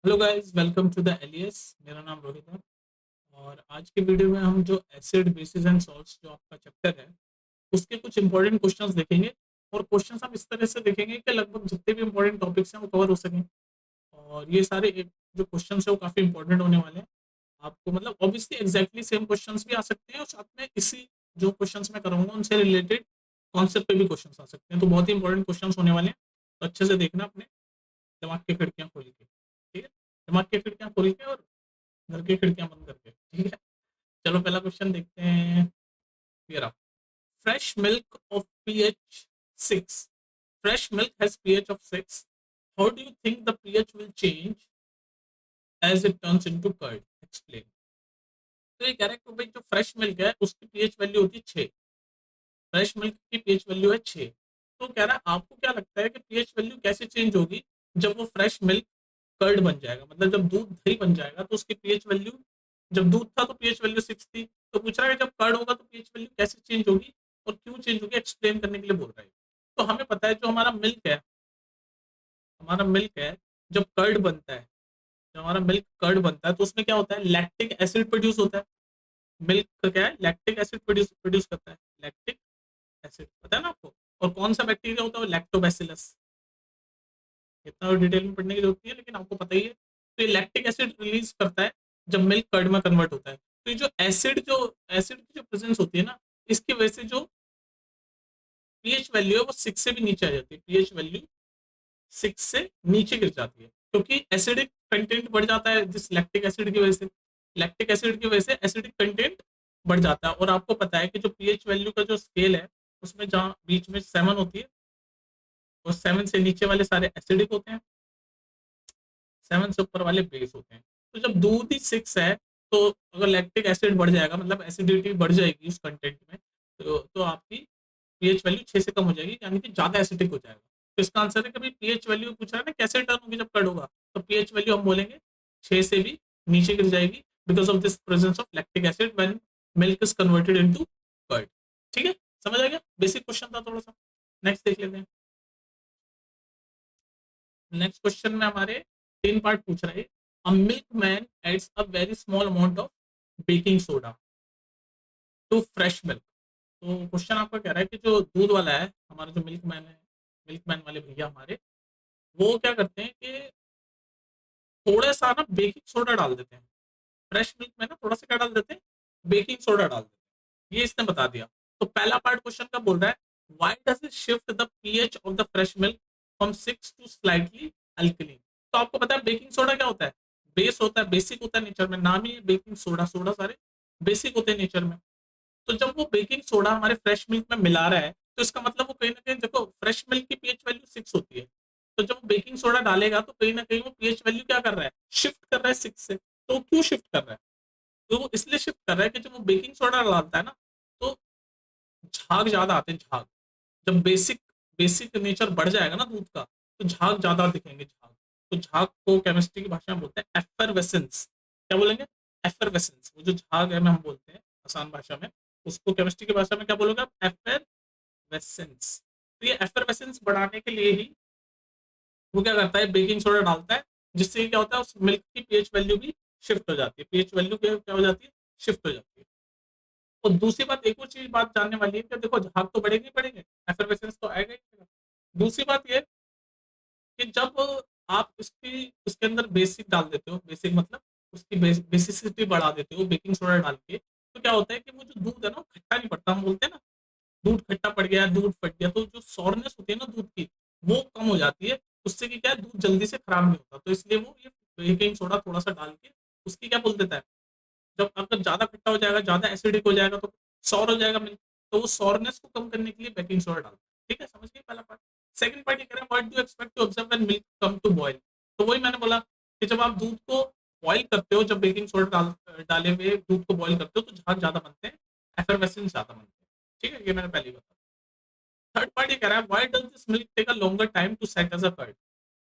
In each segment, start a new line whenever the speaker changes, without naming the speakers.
Hello guys, welcome to the Elias. मेरा नाम रोहित है। और आज के वीडियो में हम जो एसिड बेसिस एंड सॉल्ट्स जो आपका चैप्टर है उसके कुछ इंपॉर्टेंट क्वेश्चंस देखेंगे। और क्वेश्चंस हम इस तरह से देखेंगे कि लगभग जितने भी इंपॉर्टेंट टॉपिक्स हैं वो कवर हो सकें। और ये सारे जो क्वेश्चंस है वो काफी इंपॉर्टेंट होने वाले हैं। आपको मतलब ऑब्वियसली एग्जैक्टली सेम क्वेश्चंस भी आ सकते हैं और साथ में इसी जो क्वेश्चंस मैं करूंगा उनसे रिलेटेड कॉन्सेप्ट पे भी क्वेश्चंस आ सकते हैं। तो बहुत ही इंपॉर्टेंट क्वेश्चंस होने वाले हैं। तो अच्छे से देखना अपने दिमाग की खिड़कियां खोल के, ठीक है। दिमाग की खिड़कियां खोल के और घर की खिड़कियां बंद करके, ठीक है। चलो पहला क्वेश्चन देखते हैं। ये रहा। Fresh milk of pH 6। Fresh milk has pH of 6। How do you think the pH will change as it turns into curd? Explain. तो ये कह रहा है कि भाई जो फ्रेश मिल्क है उसकी पीएच वैल्यू होती है 6। फ्रेश मिल्क की पीएच वैल्यू है 6। तो कह रहा है आपको क्या लगता है कि पीएच वैल्यू कैसे चेंज होगी जब वो फ्रेश मिल्क कर्ड बन जाएगा, मतलब जब दूध दही बन जाएगा तो उसकी पीएच वैल्यू, जब दूध था तो पीएच वैल्यू 6 थी। तो पूछ रहा है जब कर्ड होगा तो पीएच वैल्यू कैसे चेंज होगी और क्यों चेंज होगी, एक्सप्लेन करने के लिए बोल रहा है। तो हमें पता है जो हमारा मिल्क है, हमारा मिल्क है जब कर्ड बनता है, जब हमारा मिल्क कर्ड बनता है तो उसमें क्या होता है, लैक्टिक एसिड प्रोड्यूस होता है। मिल्क का क्या है, लैक्टिक एसिड प्रोड्यूस प्रोड्यूस करता है, लैक्टिक एसिड, पता है ना आपको। और कौन सा बैक्टीरिया होता है, लैक्टोबैसिलस। इतना डिटेल में पढ़ने की जरूरत नहीं है लेकिन आपको पता ही है। तो ये लैक्टिक एसिड रिलीज करता है जब मिल्क कर्ड में कन्वर्ट होता है। तो ये जो एसिड की जो प्रेजेंस होती है ना, इसकी वजह से जो पीएच वैल्यू है वो 6 से भी नीचे आ जाती है। पीएच वैल्यू 6 से नीचे गिर जाती है क्योंकि एसिडिक कंटेंट बढ़ जाता है जिस लैक्टिक एसिड की वजह से। लैक्टिक एसिड की वजह से एसिडिक कंटेंट बढ़ जाता है। और आपको पता है कि जो पीएच वैल्यू का जो स्केल है उसमें जहाँ बीच में 7 होती है और 7 से नीचे वाले सारे एसिडिक होते हैं, 7 से ऊपर वाले बेस होते हैं। तो जब दूध ही 6 है तो अगर लैक्टिक एसिड बढ़ जाएगा, मतलब एसिडिटी बढ़ जाएगी उस कंटेंट में, तो आपकी पीएच वैल्यू 6 से कम हो जाएगी, यानी कि ज्यादा एसिडिक हो जाएगा। तो इसका आंसर है कि पीएच वैल्यू पूछ रहा है ना कैसे टर्न होगी जब कर्ड होगा, तो पीएच वैल्यू हम बोलेंगे 6 से भी नीचे गिर जाएगी because of this presence of lactic acid when milk is converted into curd. ठीक है, समझ आ गया। बेसिक क्वेश्चन था थोड़ा सा। नेक्स्ट देख लेते हैं। नेक्स्ट क्वेश्चन में हमारे 3 पार्ट पूछ रहे हैं। A milkman adds a very small amount of baking soda to fresh milk. तो क्वेश्चन आपका कह रहा है कि जो दूध वाला है, हमारा जो मिल्क मैन है, मिल्क मैन वाले भैया हमारे, वो क्या करते हैं कि थोड़ा सा ना बेकिंग सोडा डाल देते हैं। फ्रेश मिल्क में ना थोड़ा सा क्या डाल देते हैं, बेकिंग सोडा डाल देते हैं। ये इसने बता दिया। तो पहला पार्ट क्वेश्चन का बोल रहा है, why does it shift the pH of the fresh milk from 6 to slightly alkaline. तो आपको पता है बेकिंग सोडा क्या होता है, बेस होता है, बेसिक होता है नेचर में, नाम ही है बेकिंग सोडा। सोडा सारे बेसिक होते हैं नेचर में। तो जब वो बेकिंग सोडा हमारे फ्रेश मिल्क में मिला रहा है तो इसका मतलब वो कहीं ना कहीं, देखो फ्रेश मिल्क की पीएच वैल्यू 6 होती है, तो जब वो बेकिंग सोडा डालेगा तो कहीं ना कहीं वो पीएच वैल्यू क्या कर रहा है, शिफ्ट कर रहा है 6 से। तो क्यों शिफ्ट कर रहा है, तो वो इसलिए शिफ्ट कर रहा है कि जब वो बेकिंग सोडा डालता है ना तो झाग ज्यादा आते हैं, झाग। जब बेसिक बेसिक नेचर बढ़ जाएगा ना दूध का तो झाग ज्यादा दिखेंगे, झाग। तो झाग को केमिस्ट्री की भाषा में बोलते हैं एफरवेसेंस। क्या बोलेंगे, एफरवेसेंस। वो जो झाग है में हम बोलते हैं आसान भाषा में, उसको केमिस्ट्री की भाषा में क्या बोलोगे आप, एफरवेसेंस। तो ये एफरवेसेंस बढ़ाने के लिए ही वो क्या करता है, बेकिंग सोडा डालता है, जिससे क्या होता है उस मिल्क की पीएच वैल्यू भी शिफ्ट हो जाती है। पीएच वैल्यू क्या हो जाती है, शिफ्ट हो जाती है। और दूसरी बात, एक और चीज बात जानने वाली है कि देखो झाग तो बढ़ेंगे ही बढ़ेंगे, एफरवेसेंस तो आएगा ही। दूसरी बात ये कि जब आप इसके अंदर बेसिक डाल देते हो, बेसिक मतलब उसकी बेसिसिटी बढ़ा देते हो बेकिंग सोडा डाल के, तो क्या होता है कि वो जो दूध है ना वो खट्टा नहीं पड़ता। हम बोलते हैं ना दूध खट्टा पड़ गया, दूध फट गया, तो जो सॉरनेस होती है ना दूध की वो कम हो जाती है। उससे कि क्या है, दूध जल्दी से खराब नहीं होता। तो इसलिए वो ये बेकिंग सोडा थोड़ा सा डाल के उसकी क्या बोल देता है, जब अगर ज्यादा खट्टा हो जाएगा, ज्यादा एसिडिक हो जाएगा तो सॉर हो जाएगा मिल्क। तो वो सॉरनेस को कम करने के लिए बेकिंग सोडा डालता है। ठीक है, समझ गए पहला पार्ट। सेकंड पार्ट ये कह रहे हैं, what do expect to observe when milk come to boil. तो वही मैंने बोला कि जब आप दूध को बॉयल करते हो, जब बेकिंग सोडा डाले हुए दूध को बॉयल करते हो तो झाग ज्यादा बनते हैं, एफरवेसेंस ज्यादा बनते हैं। ठीक है, ये मैंने पहले ही बताया। थर्ड पार्ट ये कह रहा है, why does this milk take a longer time to set as a curd.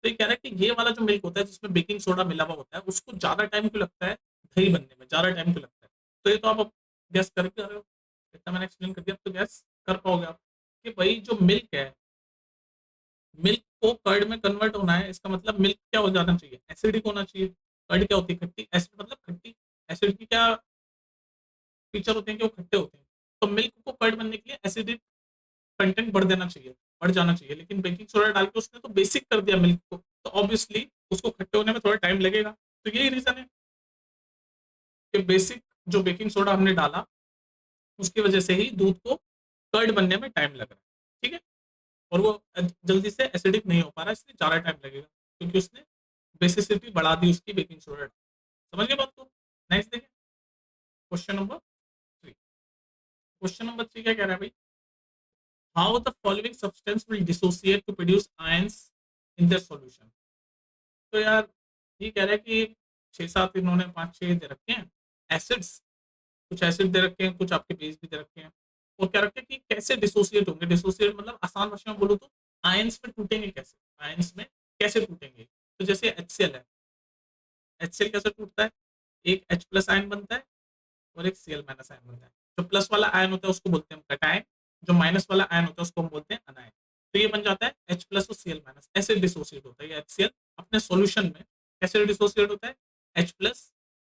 तो ये कह रहा है कि ये वाला जो मिल्क होता है जिसमें बेकिंग सोडा मिला हुआ होता है उसको ज्यादा टाइम क्यों लगता है, दही बनने में ज्यादा टाइम क्यों लगता है। तो ये तो आप गैस करके आ रहे हो, इतना मैंने एक्सप्लेन कर दिया, अब तो गैस कर पाओगे आप कि भाई जो मिल्क है, मिल्क को कर्ड में कन्वर्ट होना है, इसका मतलब मिल्क क्या हो जाना चाहिए, एसिडिक होना चाहिए। कर्ड क्या होती है, खट्टी, एसिड मतलब खट्टी। एसिड की क्या फीचर होते हैं कि वो खट्टे होते हैं। तो मिल्क को कर्ड बनने के लिए एसिडिक कंटेंट बढ़ देना चाहिए, बढ़ जाना चाहिए, लेकिन बेकिंग सोडा डाल के उसने तो बेसिक कर दिया मिल्क को, तो ऑब्वियसली उसको खट्टे होने में थोड़ा टाइम लगेगा। तो यही रीजन है कि बेसिक जो बेकिंग सोडा हमने डाला उसकी वजह से ही दूध को कर्ड बनने में टाइम लग रहा है। ठीक है, और वो जल्दी से एसिडिक नहीं हो पा रहा, इसलिए ज़्यादा टाइम लगेगा क्योंकि उसने बेसिसिटी बढ़ा दी उसकी बेकिंग सोडा। समझ गए बात को। नेक्स्ट देखें, क्वेश्चन नंबर 3। क्वेश्चन नंबर 3 क्या कह रहा है भाई, how the following substance will dissociate to produce ions in their solution. तो यार ये कह रहा है कि 6-7 इन्होंने 5-6 दे रखे हैं एसिड्स, कुछ एसिड दे रखे हैं, कुछ आपके बेस भी दे रखे हैं, और क्या रखे हैं कि कैसे डिसोसिएट होंगे। डिसोसिएट मतलब आसान भाषा में बोलो तो आयंस में टूटेंगे कैसे, आयंस में कैसे टूटेंगे। तो जैसे HCl है, HCl कैसे टूटता है, एक H प्लस आयन बनता है और एक Cl माइनस आयन बनता है। जो प्लस वाला आयन होता है उसको बोलते हैं हम कटायन, जो माइनस वाला आयन होता है उसको हम बोलते हैं अनायन। तो ये बन जाता है H प्लस और Cl माइनस, ऐसे डिसोसिएट होता है ये HCl अपने सॉल्यूशन में। कैसे डिसोसिएट होता है, H प्लस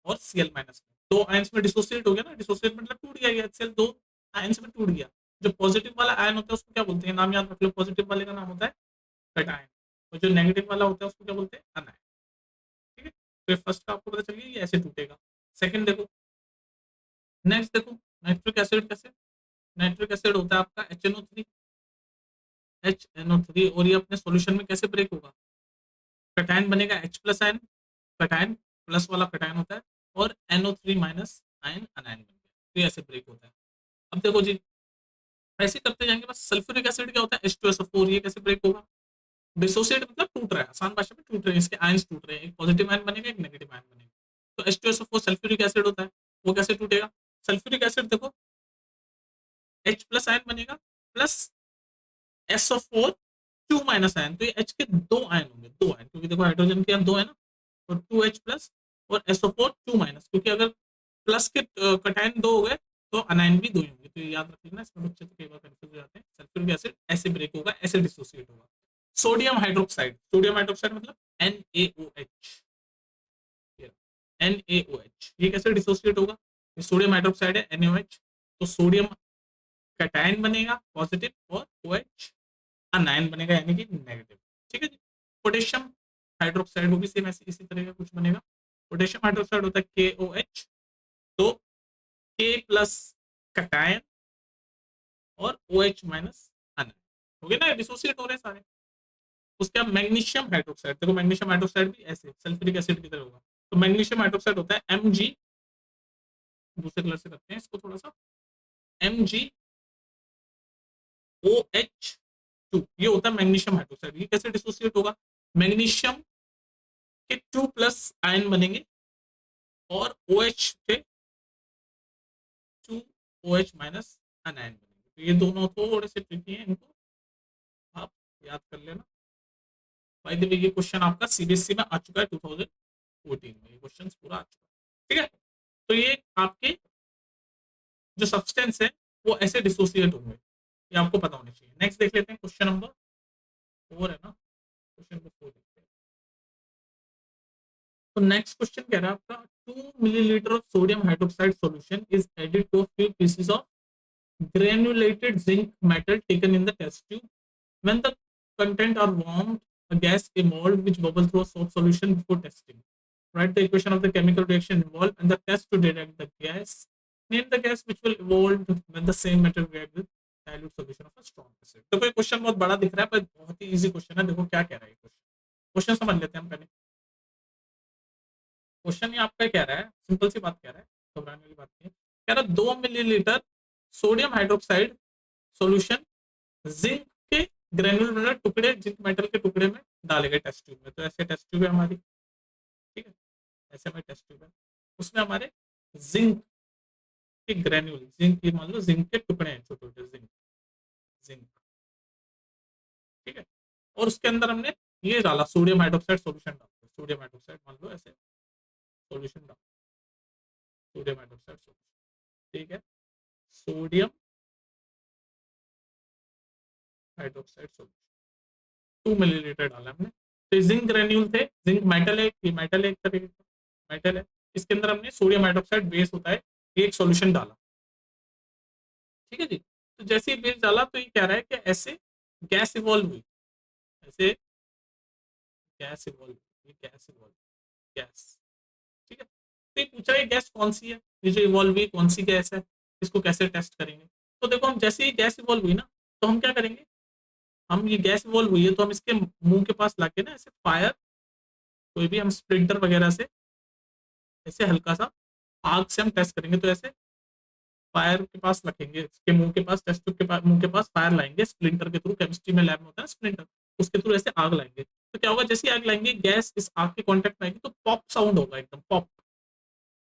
और Cl माइनस में, दो आयंस में डिसोसिएट हो गया ना, डिसोसिएट मतलब टूट गया, ये HCl दो आयंस में टूट गया। जो पॉजिटिव वाला आयन होता है उसको क्या बोलते हैं, नाम याद रख लो, पॉजिटिव वाले का नाम होता है कटायन, और जो नेगेटिव वाला होता है उसको क्या बोलते हैं अनायन। ठीक है, तो फर्स्ट का आपको पता चल गया ये ऐसे टूटेगा। सेकंड देखो, नेक्स्ट देखो, नाइट्रिक एसिड कैसे, नाइट्रिक एसिड होता है आपका HNO3, HNO3, और ये अपने सॉल्यूशन में कैसे ब्रेक होगा, कटायन बनेगा H plus ion, cation plus वाला कटायन होता है, और NO3 माइनस आयन अनायन बन गया, तो ये ऐसे ब्रेक होता है। अब देखो जी, ऐसे करते जाएंगे बस। सल्फ्यूरिक एसिड क्या होता है, H2SO4, ये कैसे ब्रेक होगा, डिसोसिएट मतलब टूट रहा है, आसान भाषा में टूट रहे हैं, इसके आयंस टूट रहे हैं, एक पॉजिटिव आयन बनेगा एक नेगेटिव आयन बनेगा। तो H2SO4 सल्फ्यूरिक एसिड होता है, वो कैसे टूटेगा, सल्फ्यूरिक एसिड देखो H प्लस आयन बनेगा प्लस SO4 2 माइनस आयन, तो ये H के दो आयन होंगे, दो आयन, क्योंकि देखो हाइड्रोजन के यहाँ दो है ना, और 2H प्लस और SO4 2 माइनस, क्योंकि अगर प्लस के कटायन दो हो गए तो अनायन भी दो ही होंगे, तो ये याद रख लेना, इसमें बच्चे तो कई बार कंफ्यूज हो जाते हैं। सल्फ्यूरिक एसिड ऐसे ब्रेक होगा, ऐसे डिसोसिएट होगा। सोडियम हाइड्रोक्साइड, सोडियम हाइड्रोक्साइड मतलब NaOH, NaOH, ये कैसे डिसोसिएट होगा, ये सोडियम हाइड्रोक्साइड है NaOH, तो सोडियम कैटायन बनेगा पॉजिटिव और OH अनायन बनेगा यानी कि नेगेटिव। ठीक है जी। पोटेशियम हाइड्रोक्साइड वो भी सेम ऐसे इसी तरह का कुछ बनेगा। पोटेशियम हाइड्रोक्साइड होता है KOH, तो K प्लस कैटायन और OH माइनस अनायन, हो गया ना, डिसोसिएट हो रहे हैं सारे। उसके बाद मैग्नीशियम हाइड्रोक्साइड, देखो मैग्नीशियम हाइड्रोक्साइड भी ऐसे सल्फ्यूरिक एसिड की तरह होगा। तो मैग्नीशियम हाइड्रोक्साइड होता है Mg, दूसरे कलर से करते हैं इसको थोड़ा सा, MgOH2, ये होता है मैग्नीशियम हाइड्रोक्साइड। ये कैसे डिसोसिएट होगा, मैग्नीशियम के 2 प्लस आयन बनेंगे और OH के 2 OH माइनस अनायन बनेंगे। तो ये दोनों थोड़े से ट्रिकी हैं, इनको आप याद कर लेना। भाई देखिए ये क्वेश्चन आपका CBSE में आ चुका है 2014 में, ये क्वेश्चन पूरा आ चुका है। ठीक है, तो ये आपके जो सब्सटेंस है वो ऐसे डिसोसिएट होंगे, ये आपको पता होना चाहिए। नेक्स्ट देख लेते हैं, क्वेश्चन नंबर 4 है ना, क्वेश्चन नंबर 4 देखते हैं। तो नेक्स्ट क्वेश्चन कह रहा है आपका 2 millilitre of sodium hydroxide solution is added to a few pieces of granulated zinc metal taken in the test tube. When the content are warmed, a gas evolved which bubble through a soap solution before testing. Write the equation of the chemical reaction involved and the test to detect the gas. Name the gas which will evolve when the same metal react with dilute solution of a strong acid. तो कोई question बहुत बड़ा दिख रहा है पर बहुत ही easy question है। देखो क्या कह रहा है क्वेश्चन, क्वेश्चन समझ लेते हैं हम पहले। क्वेश्चन ये आपका कह रहा है, सिंपल सी बात कह रहा है, घबराने वाली बात नहीं है। कह रहा है 2 millilitre sodium hydroxide solution zinc के ग्रेनुलर टुकड़े, जिंक मेटल के टुकड़े में डाले गए टेस्ट ट्यूब में। तो ऐसे टेस्ट ट्यूब है हमारी, ठीक है, ऐसे हमारी टेस्ट ट्यूब है, उसमें हमारे जिंक के ग्रेन्यूल, जिंक की मान लो जिंक के टुकड़े हैं छोटे छोटे, जिंक, जिंक, ठीक है, और उसके अंदर हमने ये डाला सोडियम हाइड्रोक्साइड सॉल्यूशन डाला, सोडियम हाइड्रोक्साइड मान लो ऐसे सॉल्यूशन डाला, सोडियम हाइड्रोक्साइड सॉल्यूशन, ठीक है, सोडियम हाइड्रोक्साइड सॉल्यूशन। 2 मिलीलीटर डाला हमने। तो जिंक ग्रेन्यूल थे, जिंक मेटल है, ये मेटल है, एक तरीके का मेटल है। इसके अंदर हमने सोडियम हाइड्रोक्साइड बेस होता है, ये एक सॉल्यूशन डाला। ठीक है जी। तो जैसे ही बेस डाला तो ये कह रहा है कि ऐसे गैस इवॉल्व हुई, ऐसे गैस इवॉल्व, ये गैस इवॉल्व, गैस। ठीक है, तो ये पूछ रहा है गैस कौन सी है, ये जो इवॉल्व हुई कौन सी गैस है, इसको कैसे टेस्ट करेंगे। तो देखो हम जैसे ही गैस इवॉल्व हुई ना, तो हम क्या करेंगे, हम ये गैस इवॉल्व हुई है तो हम इसके मुंह के पास लाके ना ऐसे फायर, कोई भी हम स्प्लिंटर वगैरह से ऐसे हल्का सा आग से हम टेस्ट करेंगे। तो ऐसे फायर के पास रखेंगे, इसके मुंह के पास, टेस्ट ट्यूब के पास, मुंह के पास फायर लाएंगे स्प्लिंटर के थ्रू, केमिस्ट्री में लैब में होता है ना स्प्लिंटर, उसके थ्रू ऐसे आग लाएंगे। तो क्या होगा, जैसे आग लाएंगे गैस इस आग के कांटेक्ट में आएगी तो पॉप साउंड होगा, एकदम पॉप,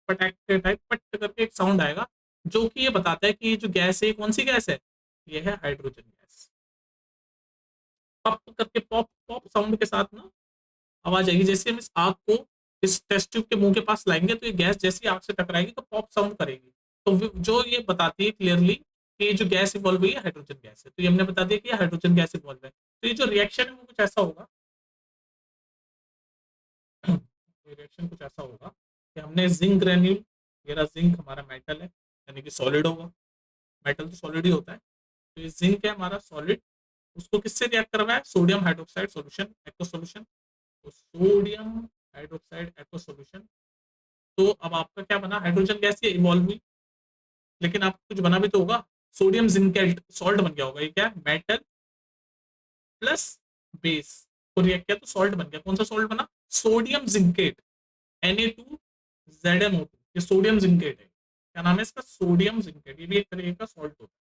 पटाख के टाइप पट करके एक साउंड आएगा, जो कि ये बताता है कि ये जो गैस है कौन सी गैस है, ये है हाइड्रोजन गैस। पप करके पॉप पॉप साउंड के साथ ना आवाज आएगी। जैसे हम इस आग को इस टेस्ट ट्यूब के मुंह के पास लाएंगे तो ये गैस जैसी आग से टकराएगी तो पॉप साउंड करेगी। तो जो ये बताती है क्लियरली कि ये जो गैस इवॉल्व हुई है हाइड्रोजन गैस है, तो ये हमने बता दिया कि ये हाइड्रोजन गैस इवॉल्व है। तो ये जो रिएक्शन है वो कुछ ऐसा होगा, रिएक्शन कुछ ऐसा होगा कि हमने जिंक ग्रेन्यूल, मेरा जिंक हमारा मेटल है, यानी कि सॉलिड होगा, मेटल तो सॉलिड ही होता है। तो ये जिंक है हमारा सॉलिड, उसको किससे रिएक्ट करवाया, sodium hydroxide solution, aq solution. तो सोडियम हाइड्रोक्साइड एक्व सॉल्यूशन। तो अब आपका क्या बना, हाइड्रोजन गैस ये इवॉल्व हुई, लेकिन आपको कुछ बना भी तो होगा, सोडियम जिंकेट सॉल्ट बन गया होगा। ये क्या है, मेटल प्लस बेस को रिएक्ट किया तो सॉल्ट बन गया। कौन सा सॉल्ट बना, सोडियम जिंकेट, Na2ZnO2, ये सोडियम जिंकेट है। क्या नाम है इसका, सोडियम जिंकेट। ये भी एक तरीके का सॉल्ट होता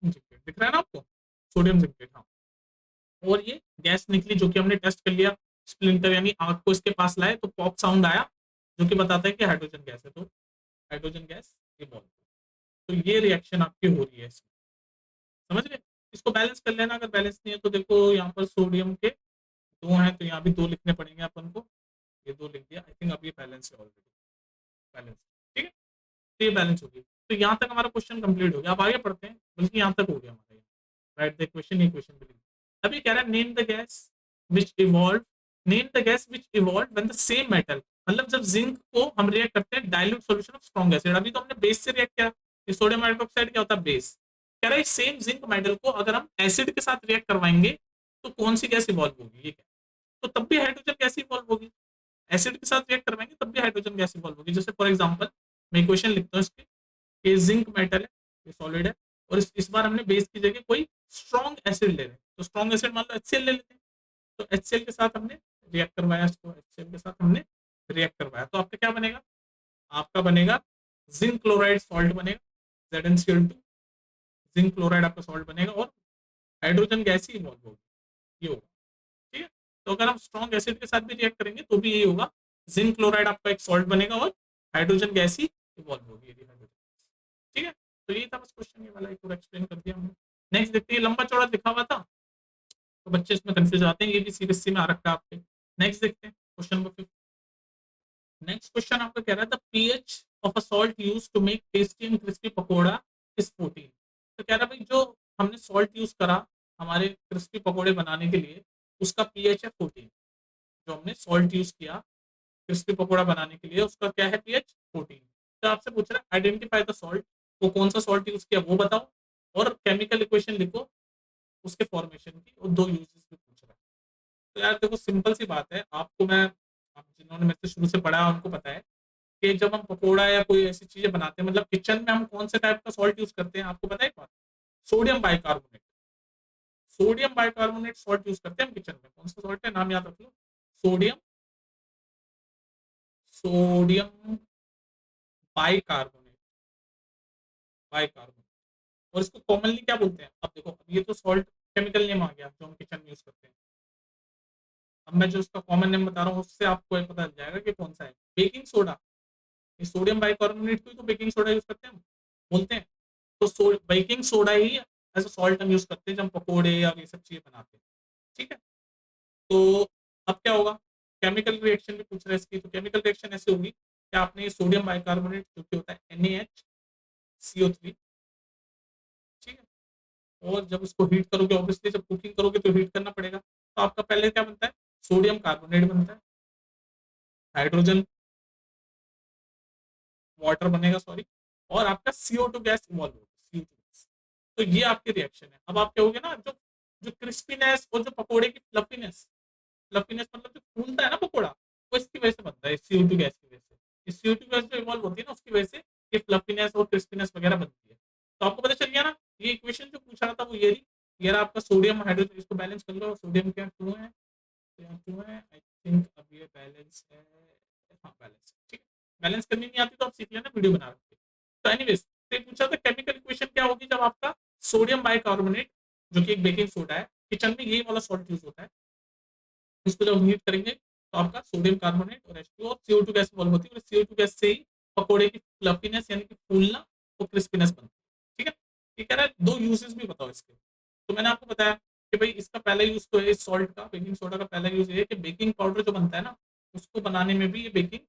है, जिंकेट दिख रहा है ना आपको, सोडियम जिंकेट। हाँ, और ये गैस निकली जो कि हमने टेस्ट कर लिया, स्प्लिंटर यानी आग को इसके पास लाए तो पॉप साउंड आया, जो कि बताता है कि हाइड्रोजन गैस है। तो हाइड्रोजन गैस ये बॉल, तो ये रिएक्शन आपकी हो रही है इसमें, समझ गए। इसको बैलेंस कर लेना, अगर बैलेंस नहीं है तो देखो यहाँ पर सोडियम के दो हैं तो यहाँ भी दो लिखने पड़ेंगे अपन को, ये दो लिख दिया। आई थिंक अब ये बैलेंस है ऑलरेडी, बैलेंस। ठीक है, तो ये बैलेंस होगी। तो यहाँ तक हमारा क्वेश्चन कंप्लीट हो गया। अब आगे पढ़ते हैं, बल्कि यहाँ तक हो गया हमारा, राइट द क्वेश्चन, ये क्वेश्चन बिल्कुल। अभी कह रहा है name the gas which evolve, name the gas which evolve when the same metal, मतलब जब जिंक को हम रिएक्ट करते हैं dilute solution of strong acid. अभी तो हमने बेस से रिएक्ट किया, ये सोडियम हाइड्रोक्साइड क्या होता है, बेस। कह रहा है सेम जिंक मेटल को अगर हम एसिड के साथ रिएक्ट करवाएंगे तो कौन सी गैस इवॉल्व होगी, ये क्या, तो तब भी हाइड्रोजन गैस इवॉल्व होगी। एसिड के साथ रिएक्ट करवाएंगे तब भी हाइड्रोजन गैस इवॉल्व होगी। जैसे फॉर एग्जांपल मैं इक्वेशन लिखता हूँ इसकी, ये जिंक मेटल है, ये सॉलिड है, और इस बार हमने बेस की जगह कोई स्ट्रॉन्ग एसिड ले रहे हैं, तो स्ट्रॉन्ग एसिड मान लो HCl ले लेते हैं। तो HCl के साथ हमने रिएक्ट करवाया, इसको HCl के साथ हमने रिएक्ट करवाया, तो आपका क्या बनेगा, आपका बनेगा जिंक क्लोराइड सॉल्ट बनेगा, ZnCl2, जिंक क्लोराइड आपका सॉल्ट बनेगा, और हाइड्रोजन गैस ही इवॉल्व होगी, ये होगा। ठीक है, तो अगर हम स्ट्रॉन्ग एसिड के साथ भी रिएक्ट करेंगे तो भी यही होगा, जिंक क्लोराइड आपका एक सॉल्ट बनेगा और हाइड्रोजन गैस ही इवॉल्व होगी, यदि हाइड्रोजन। ठीक है, तो ये था बस क्वेश्चन, ये वाला पूरा एक्सप्लेन कर दिया हमने। नेक्स्ट देखते हैं, लंबा चौड़ा लिखा हुआ था तो बच्चे इसमें कंफ्यूज आते हैं, ये भी सीबीएसई में आ रखा है आपके। नेक्स्ट देखते हैं क्वेश्चन नंबर 5। नेक्स्ट क्वेश्चन आपका कह रहा है the pH of a salt used to make tasty and crispy pakora is 14। तो कह रहा है भाई जो हमने सॉल्ट यूज करा हमारे क्रिस्पी पकोड़े बनाने के लिए, उसका पीएच है 14। जो हमने सॉल्ट यूज किया क्रिस्पी पकोड़ा बनाने के लिए, उसका क्या है, पीएच 14। तो आपसे पूछ रहा है आइडेंटिफाई द सॉल्ट, वो कौन सा सॉल्ट यूज किया वो बताओ, और केमिकल इक्वेशन लिखो उसके फॉर्मेशन की, और दो यूजेस भी पूछ रहा है। तो यार देखो सिंपल सी बात है, आपको मैं, आप जिन्होंने मेरे से शुरू से पढ़ा है उनको पता है कि जब हम पकोड़ा या कोई ऐसी चीजें बनाते हैं, मतलब किचन में हम कौन से टाइप का सॉल्ट यूज करते हैं, आपको पता है बात, sodium bicarbonate, sodium bicarbonate salt use करते हैं हम किचन में। कौन सा सॉल्ट है, नाम याद रख लो, सोडियम, सोडियम बाइकार्बोनेट, बाइकार्बोनेट। और इसको कॉमनली क्या बोलते हैं, अब देखो ये तो सॉल्ट केमिकल नेम आ गया जो हम किचन में यूज करते हैं। अब मैं जो उसका कॉमन नेम बता रहा हूँ उससे आपको पता चल जाएगा कि कौन सा है, बेकिंग सोडा। ये सोडियम बाइकार्बोनेट को ही तो बेकिंग सोडा यूज करते हैं हम, बोलते हैं। तो बेकिंग सोडा ही एज अ सॉल्ट हम यूज करते हैं जब हम पकोड़े और ये सब चीजें बनाते हैं। ठीक है, तो अब क्या होगा, केमिकल रिएक्शन भी पूछ रहे हैं इसकी। तो केमिकल रिएक्शन ऐसे होगी कि आपने ये सोडियम बाइकार्बोनेट जो कि होता है NaHCO3, ठीक है, और जब उसको हीट करोगे, ऑब्वियसली जब कुकिंग करोगे तो हीट करना पड़ेगा, तो आपका पहले क्या बनता है, सोडियम कार्बोनेट बनता है, हाइड्रोजन वाटर बनेगा, सॉरी, और आपका CO2 गैस इवॉल्व होगा, CO2 गैस। तो ये आपके रिएक्शन है। अब आप कहोगे ना, जो जो क्रिस्पीनेस और जो पकोड़े की फ्लफीनेस, फ्लफीनेस मतलब जो फूलता है ना पकोड़ा, वो इसकी वजह से बनता है, CO2 गैस की वजह से। इस CO2 गैस जो इवॉल्व होती है ना, उसकी वजह से ये फ्लफीनेस और क्रिस्पीनेस वगैरह बनती है। तो आपको पता चल गया ना, ये इक्वेशन जो पूछा रहा था वो ये रही, ये रहा आपका सोडियम हाइड्रोजन, इसको बैलेंस कर लो, सोडियम क्या 2 है, यहाँ 2 है, आई थिंक अब ये बैलेंस है, हाँ बैलेंस है, ठीक है। बैलेंस करनी नहीं आती तो आप सीख लेना, वीडियो बना रखते। तो एनीवेज, तो पूछा था केमिकल इक्वेशन क्या होगी जब आपका सोडियम बाइकार्बोनेट, जो कि एक बेकिंग सोडा है, किचन में यही वाला सॉल्ट यूज होता है, इसको जब हीट करेंगे तो आपका सोडियम कार्बोनेट और H2O और CO2 गैस इवॉल्व होती है, और CO2 गैस से ही पकोड़े की फ्लफीनेस यानी कि फूलना और क्रिस्पीनेस बनती है, ठीक है। ये कह रहा है दो यूजेस भी बताओ इसके। तो मैंने आपको बताया कि भाई इसका पहला यूज तो है सॉल्ट का, बेकिंग सोडा का पहला यूज ये है कि बेकिंग पाउडर जो बनता है ना, उसको बनाने में भी ये बेकिंग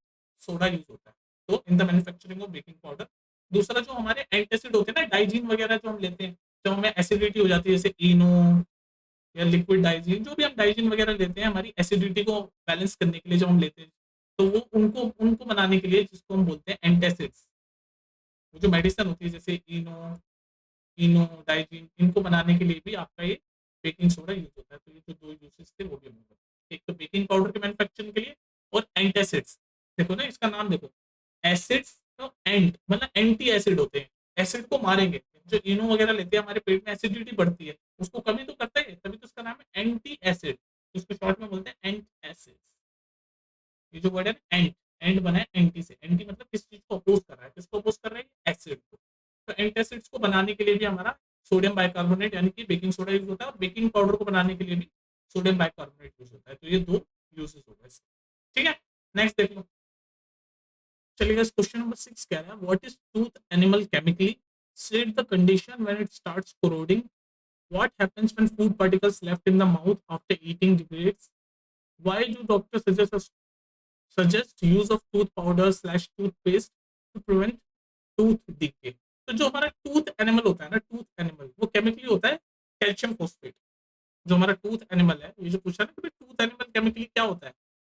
सोडा यूज होता है, तो in the manufacturing of baking powder. दूसरा जो हमारे एंटासिड होते हैं ना, डाइजीन वगैरह जो हम लेते हैं, जब हमें एसिडिटी हो जाती है, जैसे इनो या लिक्विड डाइजीन, जो भी हम डाइजीन वगैरह लेते हैं हमारी एसिडिटी को बैलेंस करने के लिए, जो हम लेते हैं, तो वो उनको उनको बनाने के लिए जिसको हम बोलते हैं एंटासिड्स, वो जो मेडिसिन होती है जैसे इनो, इनो डाइजीन, इनको बनाने के लिए भी आपका ये बेकिंग सोडा यूज होता है। तो ये जो दो यूजेस थे वो भी हमने बताए, एक तो बेकिंग पाउडर के मैन्युफैक्चरिंग के लिए, और एंटासिड्स। देखो ना इसका नाम देखो, एसिड्स, तो एंट मतलब एंटी एसिड होते हैं, एसिड को मारेंगे। जो इनो वगैरह लेते हैं हमारे पेट में एसिडिटी बढ़ती है, उसको कमी तो करता है, तभी तो उसका नाम है एंटी एसिड, उसको शॉर्ट में बोलते हैं एंट एसिड। ये जो वर्ड है एंट, एंट बना है एंटी से, एंटी मतलब किस चीज को अपोज कर रहा है, किसको अपोज कर रहा है, एसिड को। तो एंट एसिड्स को बनाने के लिए भी हमारा सोडियम बाइकार्बोनेट यानी कि बेकिंग सोडा यूज होता है, और बेकिंग पाउडर को बनाने के लिए भी सोडियम बाइकार्बोनेट यूज होता है। तो ये दो यूजेस हो गए, ठीक है। नेक्स्ट देख लो, चलिए क्वेश्चन नंबर 6 कह रहा है what is tooth animal chemically, state the condition when it starts corroding, what happens when food particles left in the mouth after eating degrades, why do doctors suggest use of tooth powder slash toothpaste to prevent tooth decay। तो जो हमारा tooth animal होता है ना, tooth animal वो chemically होता है calcium phosphate. जो हमारा टूथ एनिमल है, ये जो पूछा ना कि टूथ एनिमल केमिकली क्या होता है,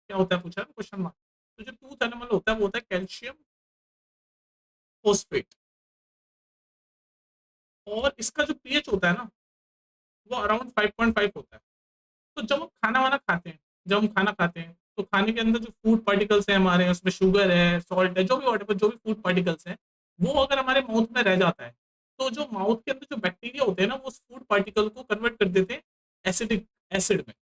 क्या होता है पूछा ना क्वेश्चन मार्क। तो जो टूथ एनिमल होता है वो होता है कैल्शियम फोस्फेट, और इसका जो पीएच होता है ना, वो अराउंड 5.5 होता है। तो जब हम खाना वाना खाते हैं, जब हम खाना खाते हैं तो खाने के अंदर जो फूड पार्टिकल्स हैं हमारे, उसमें शुगर है, सॉल्ट है, जो भी whatever, जो भी फूड पार्टिकल्स हैं, वो अगर हमारे माउथ में रह जाता है, तो जो माउथ के अंदर जो बैक्टीरिया होते हैं ना, वो उस फूड पार्टिकल को कन्वर्ट कर देते हैं एसिडिक एसिड में।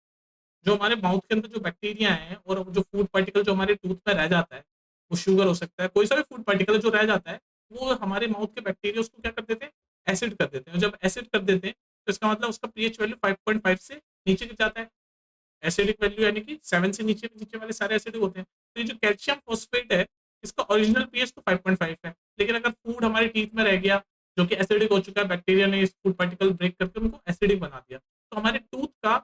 जो हमारे माउथ के अंदर जो बैक्टीरिया है और जो फूड पार्टिकल जो हमारे टूथ में रह जाता है, वो शुगर हो सकता है, कोई सा भी फूड पार्टिकल जो रह जाता है, वो हमारे माउथ के बैक्टीरिया उसको क्या कर देते हैं, एसिड कर देते हैं। और जब एसिड कर देते हैं तो इसका मतलब उसका पीएच वैल्यू 5.5 से नीचे गिर जाता है। एसिडिक वैल्यू यानी कि 7 से नीचे नीचे वाले सारे एसिडिक होते हैं। तो ये जो कैल्शियम फॉस्फेट है, इसका ओरिजिनल पीएच तो 5.5 है, लेकिन अगर फूड हमारे टीथ में रह गया जो कि एसिडिक हो चुका है, बैक्टीरिया ने इस फूड पार्टिकल ब्रेक करके उनको एसिडिक बना दिया, तो हमारे टूथ का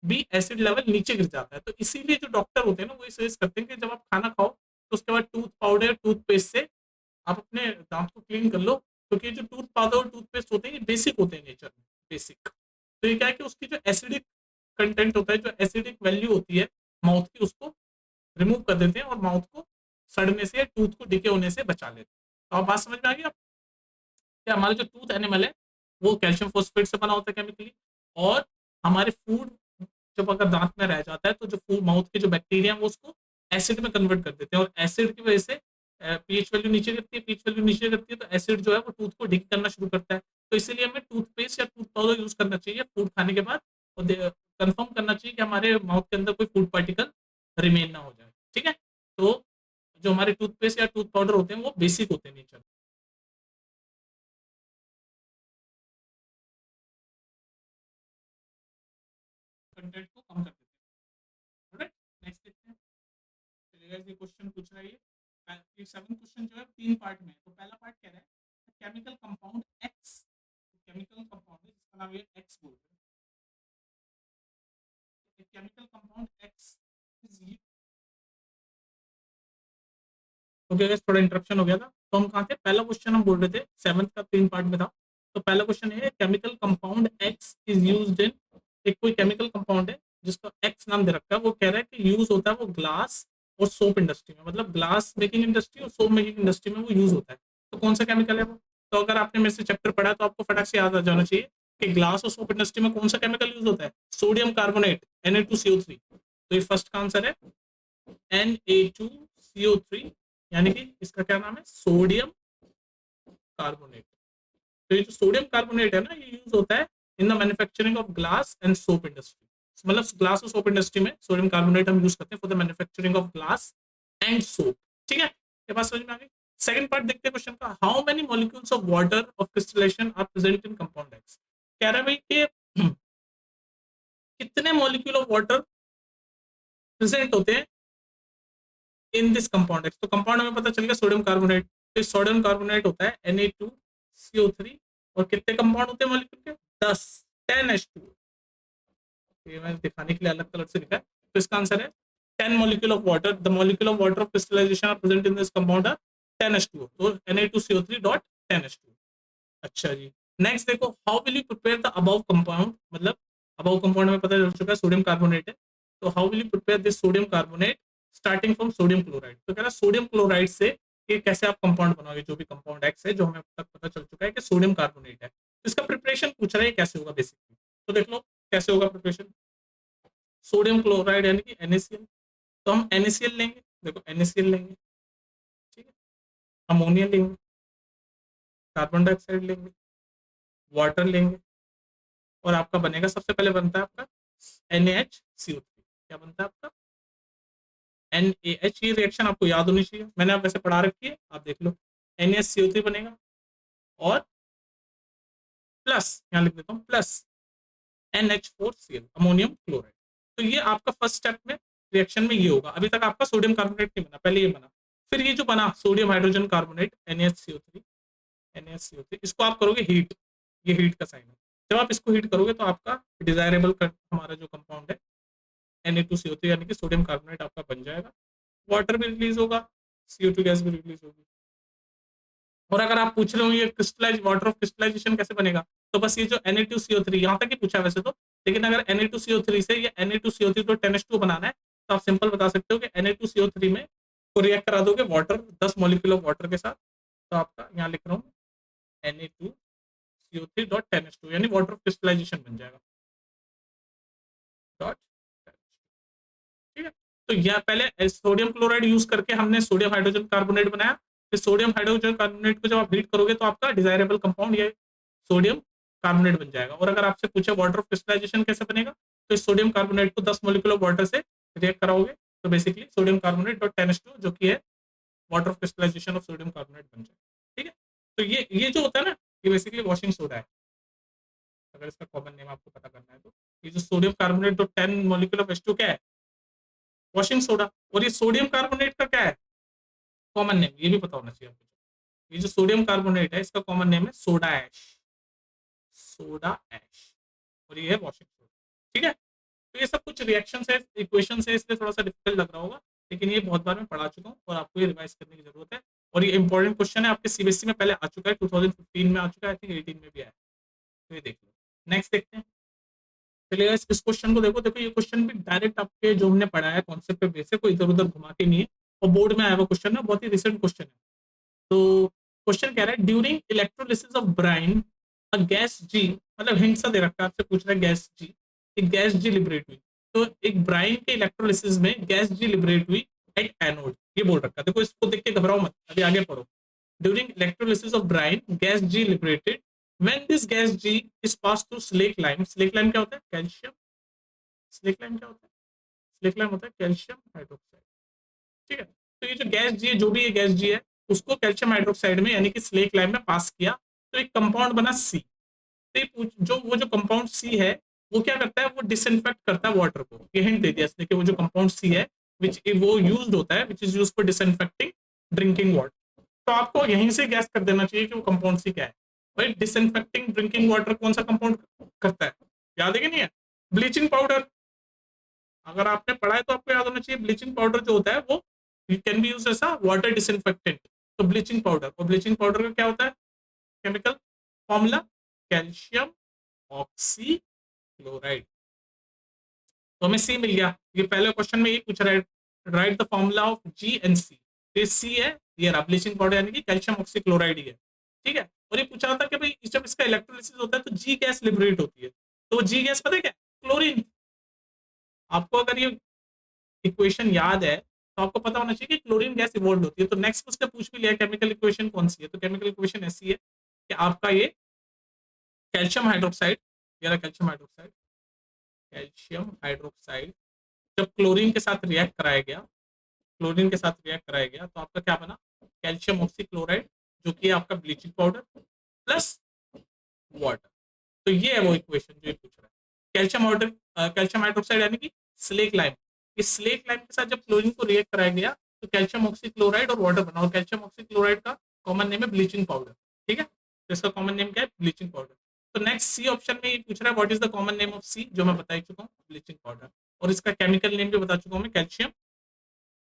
भी एसिड लेवल नीचे गिर जाता है। तो इसीलिए जो डॉक्टर होते हैं ना, वो सजेस्ट करते हैं कि जब आप खाना खाओ तो उसके बाद टूथ पाउडर टूथपेस्ट से आप अपने दांत को क्लीन कर लो, क्योंकि जो टूथ पाउडर और टूथपेस्ट होते हैं ये बेसिक होते हैं नेचर में, बेसिक। तो ये क्या है कि उसकी जो एसिडिक कंटेंट होता है, जो एसिडिक वैल्यू होती है माउथ की, उसको रिमूव कर देते हैं और माउथ को सड़ने से, टूथ को डिके होने से बचा लेते हैं। तो आप बात समझ में आ गई आप, कि हमारा जो टूथ एनिमल है वो कैल्शियम फोस्फेट से बना होता है केमिकली, और हमारे फूड जब अगर दांत में रह जाता है तो जो फूड माउथ के जो बैक्टीरिया है वो उसको एसिड में कन्वर्ट कर देते हैं, और एसिड की वजह से पीएच वैल्यू नीचे गिरती है, पीएच वैल्यू नीचे गिरती है तो एसिड जो है वो टूथ को डिक करना शुरू करता है। तो इसीलिए हमें टूथपेस्ट या टूथ पाउडर यूज करना चाहिए फूड खाने के बाद, और कंफर्म करना चाहिए कि हमारे माउथ के अंदर कोई फूड पार्टिकल रिमेन ना हो जाए, ठीक है। तो जो हमारे टूथपेस्ट या टूथ पाउडर होते हैं वो बेसिक होते हैं नेचर, कंटेंट को कम कर देते हैं, राइट। नेक्स्ट देखते हैं, चलिएगा ये क्वेश्चन पूछ रहा है ये 7 क्वेश्चन जो है 3 पार्ट में है। तो पहला पार्ट कह रहा है chemical compound x, chemical compound है जिसका नाम ये एक्स बोलते हैं, chemical compound x is, okay guys थोड़ा इंटरप्शन हो गया था। तो हम कहाँ थे, पहला क्वेश्चन हम बोल रहे थे 7th का 3 पार्ट में था, तो पहला क्वेश्चन है chemical compound x is used in, एक कोई केमिकल कंपाउंड है जिसका एक्स नाम दे रखा है, वो कह रहा है कि यूज होता है वो ग्लास और सोप इंडस्ट्री में, मतलब ग्लास मेकिंग इंडस्ट्री और सोप मेकिंग इंडस्ट्री में वो यूज होता है। तो कौन सा केमिकल है वो? तो अगर आपने मेरे से चैप्टर पढ़ा है तो आपको फटाक से याद आ जाना चाहिए कि ग्लास और सोप इंडस्ट्री में कौन सा केमिकल यूज होता है, सोडियम कार्बोनेट Na2CO3। तो ये फर्स्ट का आंसर है Na2CO3, यानी कि इसका क्या नाम है, सोडियम कार्बोनेट। तो ये जो सोडियम कार्बोनेट है ना, ये यूज होता है in the manufacturing of glass and soap industry, मतलब ग्लास और सोप इंडस्ट्री में सोडियम कार्बोनेट हम यूज करते हैं for the manufacturing of glass and soap. ठीक है, ये बात समझ में आ गई। सेकंड पार्ट देखते हैं क्वेश्चन का, how many molecules of water of crystallization are present in compound X. कह रहा है भाई कि कितने मॉलिक्यूल ऑफ वाटर प्रेजेंट होते हैं इन दिस कंपाउंड एक्स। तो कंपाउंड हमें पता चल गया सोडियम कार्बोनेट, तो सोडियम कार्बोनेट होता है Na2CO3, और कितने कंपाउंड होते हैं मॉलिक्यूल के, 10, 10H2। ये मैंने दिखाने के लिए अलग कलर से लिखा है। तो इसका आंसर है 10 molecule of water, the molecule of water of crystallization are present in this compound are 10H2, तो Na2CO3.10H2। अच्छा जी, नेक्स्ट देखो, how will you prepare the above compound, मतलब अबव कंपाउंड में पता चल चुका है सोडियम कार्बोनेट है, तो how will you prepare this sodium carbonate starting from sodium chloride. तो कह रहा सोडियम क्लोराइड से ये कैसे आप कंपाउंड बनाओगे, जो भी कंपाउंड एक्स है जो हमें अब तक पता चल चुका है कि सोडियम कार्बोनेट है, तो इसका प्रिपरेशन पूछ रहा है कैसे होगा बेसिकली। तो देख लो कैसे होगा प्रिपरेशन, सोडियम क्लोराइड यानी कि NaCl, तो हम NaCl लेंगे, देखो NaCl लेंगे, ठीक है, अमोनिया लेंगे, कार्बन डाइऑक्साइड लेंगे, वाटर लेंगे, और आपका बनेगा, सबसे पहले बनता है आपका NaHCO3। क्या बनता है आपका NaH, ये रिएक्शन आपको याद होनी चाहिए, मैंने आप वैसे पढ़ा रखी है, आप देख लो। NaCO3 बनेगा और प्लस, यहाँ लिख देता हूँ, प्लस NH4Cl अमोनियम क्लोराइड। तो ये आपका फर्स्ट स्टेप में रिएक्शन में ये होगा। अभी तक आपका सोडियम कार्बोनेट नहीं बना, पहले ये बना, फिर ये जो बना सोडियम हाइड्रोजन कार्बोनेट NaCO3, इसको आप करोगे हीट, ये हीट का साइन है। जब आप इसको हीट करोगे तो आपका डिजायरेबल हमारा जो कंपाउंड है Na2CO3 यानी कि सोडियम कार्बोनेट आपका बन जाएगा, वाटर भी रिलीज होगा, CO2 गैस भी रिलीज होगी। और अगर आप पूछ रहे हो ये क्रिस्टलाइज वाटर ऑफ क्रिस्टलाइजेशन कैसे बनेगा, तो बस ये जो Na2CO3 यहाँ तक ही पूछा वैसे तो, लेकिन अगर Na2CO3 से ये Na2CO3 तो 10H2 बनाना है, तो आप सिंपल बता सकते हो कि Na2CO3 में को रिएक्ट करा दोगे वाटर, 10 मॉलिक्यूल ऑफ वाटर के साथ, तो आपका यहाँ लिख रहा हूँ Na2CO3.10H2 यानी वाटर ऑफ क्रिस्टलाइजेशन बन जाएगा डॉट। ठीक है, तो यह पहले सोडियम क्लोराइड यूज करके हमने सोडियम हाइड्रोजन कार्बोनेट बनाया, फिर सोडियम हाइड्रोजन कार्बोनेट को जब आप हीट करोगे तो आपका डिजायरेबल कंपाउंड ये सोडियम कार्बोनेट बन जाएगा। और अगर आपसे पूछे वाटर ऑफ क्रिस्टलाइजेशन कैसे बनेगा, तो इस सोडियम कार्बोनेट को 10 मॉलिक्यूल ऑफ वाटर से रिएक्ट कराओगे, तो basically sodium carbonate dot 10H2 जो कि है water of crystallization of sodium carbonate बन जाएगा। ठीक है, तो ये जो होता है ना, ये बेसिकली वॉशिंग सोडा है, अगर इसका कॉमन नेम आपको पता करना है तो। ये जो sodium carbonate dot 10 molecule of H2 क्या है, वॉशिंग सोडा। और ये सोडियम कार्बोनेट का क्या है कॉमन नेम, ये भी पता होना चाहिए आपको। ये जो सोडियम कार्बोनेट है इसका कॉमन नेम है सोडा ऐश, सोडा ऐश, और ये है वॉशिंग सोडा। ठीक है, तो ये सब कुछ रिएक्शन है, इक्वेशन है, इसलिए थोड़ा सा डिफिकल्ट लग रहा होगा, लेकिन ये बहुत बार मैं पढ़ा चुका हूँ और आपको ये रिवाइज करने की जरूरत है। और ये इंपॉर्टेंट क्वेश्चन है, आपके CBSE में पहले आ चुका है, 2015 में आ चुका है, आई थिंक 18 में भी आया, तो ये देख लो। नेक्स्ट देखते हैं, चलिए इस क्वेश्चन को देखो, देखो ये क्वेश्चन भी डायरेक्ट आपके जो हमने पढ़ा है कॉन्सेप्ट पे बेस है, कोई इधर उधर घुमा के नहीं है, और बोर्ड में आया हुआ क्वेश्चन है, बहुत ही रिसेंट क्वेश्चन है। तो क्वेश्चन कह रहा है during electrolysis of brine a gas G, मतलब हिंट सा दे रखा है, आपसे पूछ रहा है गैस जी, एक गैस जी लिबरेट हुई, तो एक ब्राइन के इलेक्ट्रोलिसिस में गैस जी लिबरेट हुई एट एनोड, ये बोल रखा है। देखो इसको देख के घबराओ मत, अभी आगे पढ़ो। During electrolysis of brine gas G liberated when this gas G is pass through slake lime, slake lime क्या होता है, कैल्शियम, स्लेक लाइम क्या होता है, स्लेक लाइम होता है कैल्शियम हाइड्रोक्साइड। ठीक है, तो ये जो गैस जी है, जो भी ये गैस जी है, उसको कैल्शियम हाइड्रोक्साइड में यानी कि स्लेक लाइम में पास किया, तो एक कंपाउंड बना सी। तो जो वो जो कंपाउंड सी है वो क्या करता है, वो डिसइंफेक्ट करता है वाटर को, ये हिंट दे दिया इसने कि वो जो कंपाउंड सी है विच वो यूज्ड होता है, which is used for disinfecting drinking water. तो आपको यहीं से गैस कर देना चाहिए कि वो कंपाउंड सी क्या है। भाई डिसइंफेक्टिंग ड्रिंकिंग वाटर कौन सा कंपाउंड करता है, याद है कि नहीं है, ब्लीचिंग पाउडर। अगर आपने पढ़ा है तो आपको याद होना चाहिए, ब्लीचिंग पाउडर जो होता है वो can be use as a water disinfectant. तो ब्लीचिंग पाउडर, और ब्लीचिंग पाउडर का क्या होता है chemical formula, calcium oxy chloride. तो हमें सी मिल गया। ये पहले क्वेश्चन में ये पूछ रहा है, write the formula of G and C. ये सी है, ये रहा ब्लीचिंग पाउडर यानी कि कैल्शियम ऑक्सीक्लोराइड ही है, ठीक है। और ये पूछा था कि भाई जब इसका इलेक्ट्रोलिसिस होता है तो जी गैस लिबरेट होती है, तो जी गैस पता है क्या, क्लोरीन। आपको अगर ये इक्वेशन याद है तो आपको पता होना चाहिए कि क्लोरीन गैस इवॉल्व होती है। तो नेक्स्ट उसने पूछ भी लिया केमिकल इक्वेशन कौन सी है, तो केमिकल इक्वेशन ऐसी है कि आपका ये कैल्शियम हाइड्रोक्साइड, ये रहा कैल्शियम हाइड्रोक्साइड, कैल्शियम हाइड्रोक्साइड जब क्लोरीन के साथ रिएक्ट कराया गया, क्लोरीन के साथ रिएक्ट कराया गया तो आपका क्या बना, कैल्शियम ऑक्सीक्लोराइड, जो कि आपका ब्लीचिंग पाउडर प्लस वाटर। तो ये है वो इक्वेशन जो ये पूछ रहा है। कैल्शियम वाटर, कैल्शियम हाइड्रोक्साइड यानी कि स्लेक लाइम, इस स्लेक लाइम के साथ जब क्लोरीन को रिएक्ट कराया गया तो कैल्शियम ऑक्सीक्लोराइड और वाटर बना, और कैल्शियम ऑक्सीक्लोराइड का कॉमन नेम है ब्लीचिंग पाउडर, ठीक है। तो इसका कॉमन नेम क्या है, ब्लीचिंग पाउडर। तो नेक्स्ट सी ऑप्शन में ये पूछ रहा है what is the common name of C, जो मैं बता चुका हूँ, ब्लीचिंग पाउडर। और इसका केमिकल नेम भी बता चुका हूँ मैं, कैल्शियम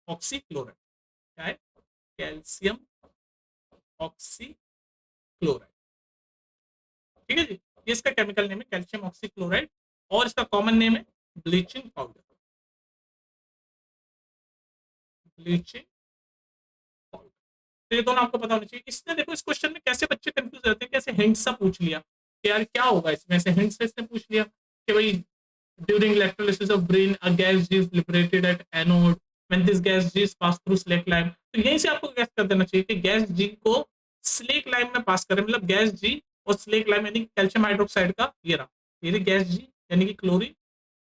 ऑक्सीक्लोराइड। क्या है, कैल्शियम ऑक्सीक्लोराइड, ठीक है जी। ये इसका केमिकल नेम है कैल्शियम ऑक्सीक्लोराइड, और इसका कॉमन नेम है ब्लीचिंग पाउडर, ब्लीचिंग पाउडर। तो ये दोनों आपको पता होना चाहिए। इसने देखो इस क्वेश्चन में कैसे बच्चे कंफ्यूज रहते हैं, कैसे हिंट सा पूछ लिया कि यार क्या होगा इसमें, ऐसे हिंट से इसने पूछ लिया कि भाई during electrolysis of brain a gas G is liberated at anode when this gas G is passed through slake lime। तो यहीं से आपको गैस कर देना चाहिए कि गैस G को स्लेक लाइम में पास करें, मतलब गैस G और स्लेक लाइम यानी कैल्शियम हाइड्रोक्साइड का ये रहा, ये गैस G यानी कि क्लोरीन,